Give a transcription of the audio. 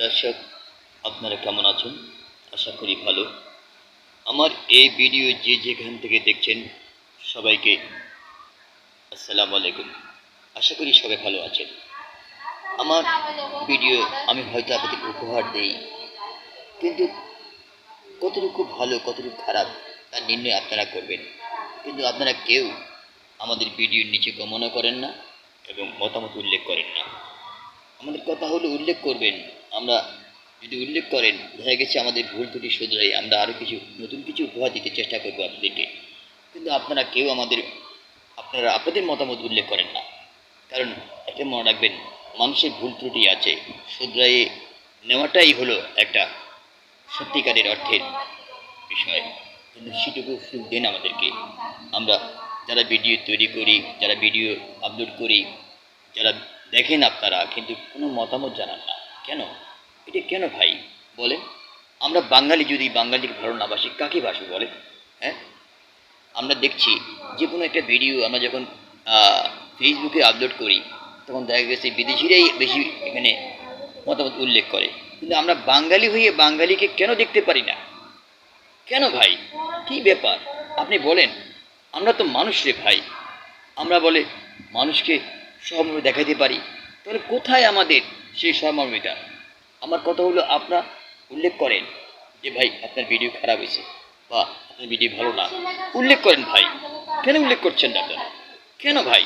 দর্শক, আপনারা কেমন আছেন? আশা করি ভালো। আমার এই ভিডিও যে যেখান থেকে দেখছেন সবাইকে আসসালামু আলাইকুম। আশা করি সবাই ভালো আছেন। আমার ভিডিও আমি হয়তো আপনাদের উপহার দেই, কিন্তু কতটুকু ভালো কতটুকু খারাপ তার নির্ণয় আপনারা করবেন। কিন্তু আপনারা কেউ আমাদের ভিডিওর নিচে কমেন্টও করেন না এবং মতামত উল্লেখ করেন না। আমাদের কথা হলো উল্লেখ করবেন। আমরা যদি উল্লেখ করেন, দেখা গেছে আমাদের ভুল ত্রুটি শুধরাই আমরা আরও কিছু নতুন কিছু উপহার দিতে চেষ্টা করবো আপনাদেরকে। কিন্তু আপনারা কেউ আপনাদের মতামত উল্লেখ করেন না। কারণ এতে মনে রাখবেন, মানুষের ভুল ত্রুটি আছে, শুধরাইয়ে নেওয়াটাই হলো একটা সত্যিকারের অর্থের বিষয়। কিন্তু সেটুকু সুযোগ দেন আমাদেরকে। আমরা যারা ভিডিও তৈরি করি, যারা ভিডিও আপলোড করি, যারা দেখেন আপনারা কিন্তু কোনো মতামত জানান না কেন? এটা কেন ভাই বলেন? আমরা বাঙালি, যদি বাঙালিকে ভালো না বাসি কাকে বাসি বলেন? হ্যাঁ, আমরা দেখছি যে কোনো একটা ভিডিও আমরা যখন ফেসবুকে আপলোড করি, তখন দেখা গেছে বিদেশিরাই বেশি এখানে মতামত উল্লেখ করে। কিন্তু আমরা বাঙালি হয়ে বাঙালিকে কেন দেখতে পারি না? কেন ভাই? কি ব্যাপার আপনি বলেন? আমরা তো মানুষ রে ভাই। আমরা বলে মানুষকে সহমর্মিতা দেখাতে পারি, তাহলে কোথায় আমাদের সেই সহমর্মিতা? আমার কথা হলো, আপনার উল্লেখ করেন যে ভাই আপনার ভিডিও খারাপ হয়েছে বা আপনার ভিডিও ভালো না, উল্লেখ করেন ভাই। কেন উল্লেখ করছেন না আপনারা? কেন ভাই?